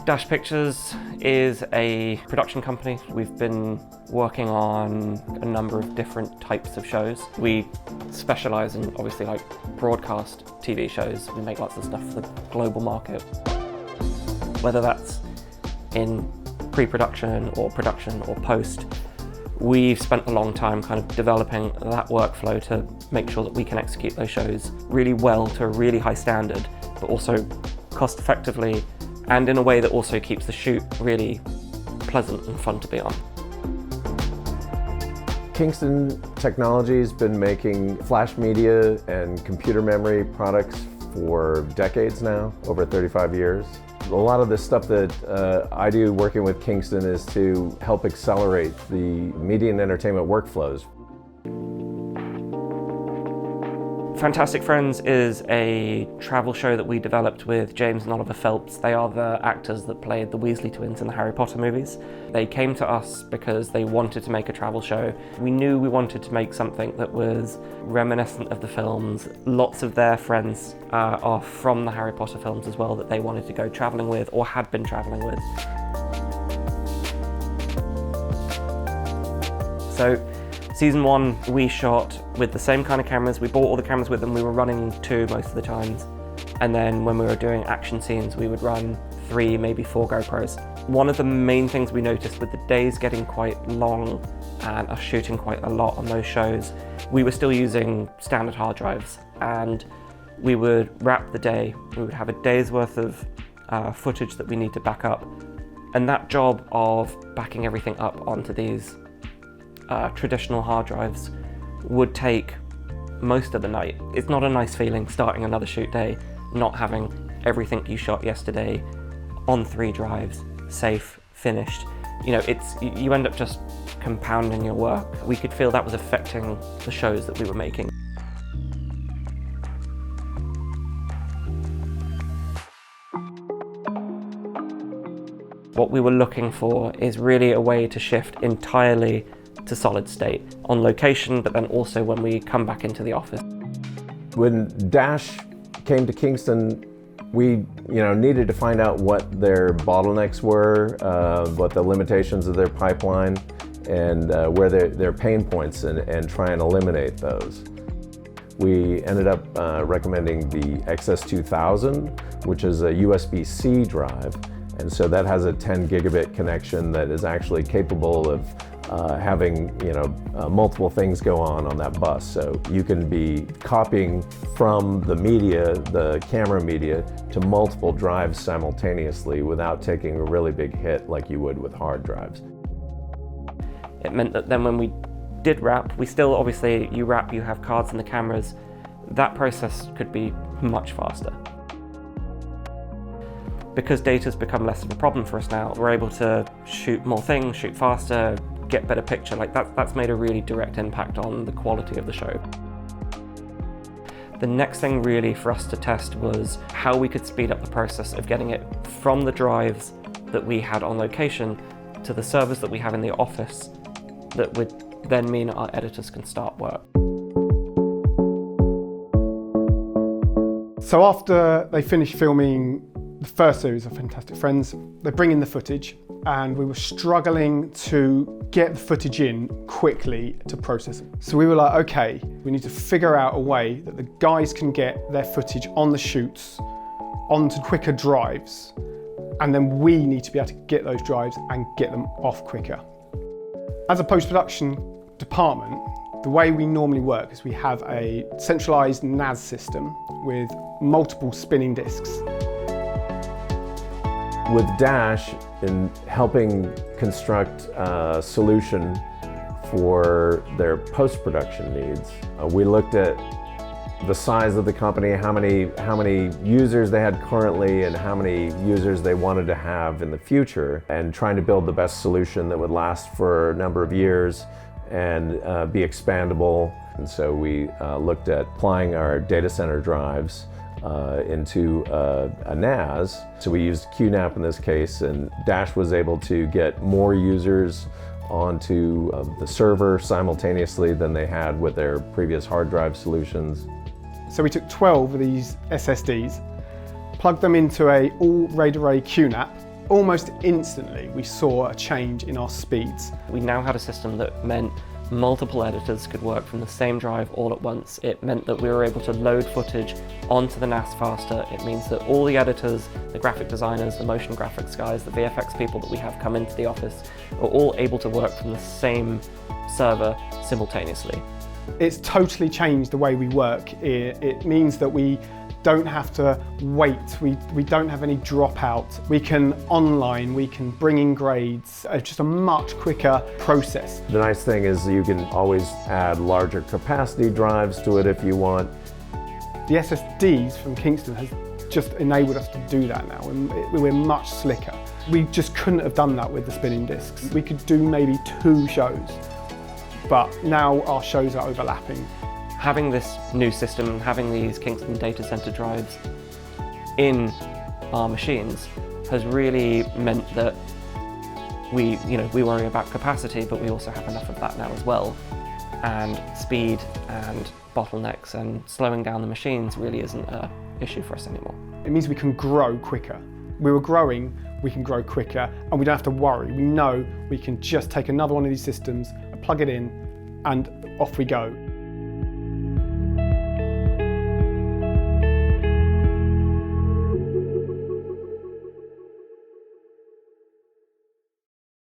Dash Pictures is a production company. We've been working on a number of different types of shows. We specialise in obviously like broadcast TV shows. We make lots of stuff for the global market. Whether that's in pre-production or production or post, we've spent a long time kind of developing that workflow to make sure that we can execute those shows really well to a really high standard, but also cost effectively and in a way that also keeps the shoot really pleasant and fun to be on. Kingston Technology has been making flash media and computer memory products for decades now, over 35 years. A lot of the stuff that I do working with Kingston is to help accelerate the media and entertainment workflows. Fantastic Friends is a travel show that we developed with James and Oliver Phelps. They are the actors that played the Weasley twins in the Harry Potter movies. They came to us because they wanted to make a travel show. We knew we wanted to make something that was reminiscent of the films. Lots of their friends are from the Harry Potter films as well that they wanted to go traveling with or had been traveling with. So, Season 1, we shot with the same kind of cameras. We bought all the cameras with them. We were running 2 most of the times. And then when we were doing action scenes, we would run 3, maybe 4 GoPros. One of the main things we noticed with the days getting quite long and us shooting quite a lot on those shows, we were still using standard hard drives. And we would wrap the day. We would have a day's worth of footage that we need to back up. And that job of backing everything up onto these traditional hard drives would take most of the night. It's not a nice feeling starting another shoot day, not having everything you shot yesterday on 3 drives, safe, finished. You know, you end up just compounding your work. We could feel that was affecting the shows that we were making. What we were looking for is really a way to shift entirely to solid state on location, but then also when we come back into the office. When Dash came to Kingston, we needed to find out what their bottlenecks were, what the limitations of their pipeline, and where their pain points, and try and eliminate those. We ended up recommending the XS2000, which is a USB-C drive, and so that has a 10 gigabit connection that is actually capable of having multiple things go on that bus. So you can be copying from the media, the camera media, to multiple drives simultaneously without taking a really big hit like you would with hard drives. It meant that then when we did wrap, we still obviously, you wrap, you have cards in the cameras, that process could be much faster. Because data's become less of a problem for us now, we're able to shoot more things, shoot faster, get better picture. Like that's made a really direct impact on the quality of the show. The next thing really for us to test was how we could speed up the process of getting it from the drives that we had on location to the servers that we have in the office that would then mean our editors can start work. So after they finished filming the first series of Fantastic Friends, they bring in the footage, and we were struggling to get the footage in quickly to process it. So we were like, okay, we need to figure out a way that the guys can get their footage on the shoots onto quicker drives, and then we need to be able to get those drives and get them off quicker. As a post-production department, the way we normally work is we have a centralized NAS system with multiple spinning disks. With Dash, in helping construct a solution for their post-production needs, we looked at the size of the company, how many users they had currently and how many users they wanted to have in the future, and trying to build the best solution that would last for a number of years and be expandable. And so we looked at applying our data center drives into a NAS. So we used QNAP in this case, and Dash was able to get more users onto the server simultaneously than they had with their previous hard drive solutions. So we took 12 of these SSDs, plugged them into a all RAID array QNAP, Almost instantly, we saw a change in our speeds. We now had a system that meant multiple editors could work from the same drive all at once. It meant that we were able to load footage onto the NAS faster. It means that all the editors, the graphic designers, the motion graphics guys, the VFX people that we have come into the office are all able to work from the same server simultaneously. It's totally changed the way we work. It means that we don't have to wait, we don't have any dropout. We can online, we can bring in grades. It's just a much quicker process. The nice thing is you can always add larger capacity drives to it if you want. The SSDs from Kingston has just enabled us to do that now, and we're much slicker. We just couldn't have done that with the spinning discs. We could do maybe 2 shows, but now our shows are overlapping. Having this new system, having these Kingston data center drives in our machines has really meant that we worry about capacity, but we also have enough of that now as well. And speed and bottlenecks and slowing down the machines really isn't an issue for us anymore. It means we can grow quicker. We were growing, we can grow quicker, and we don't have to worry. We know we can just take another one of these systems, plug it in, and off we go.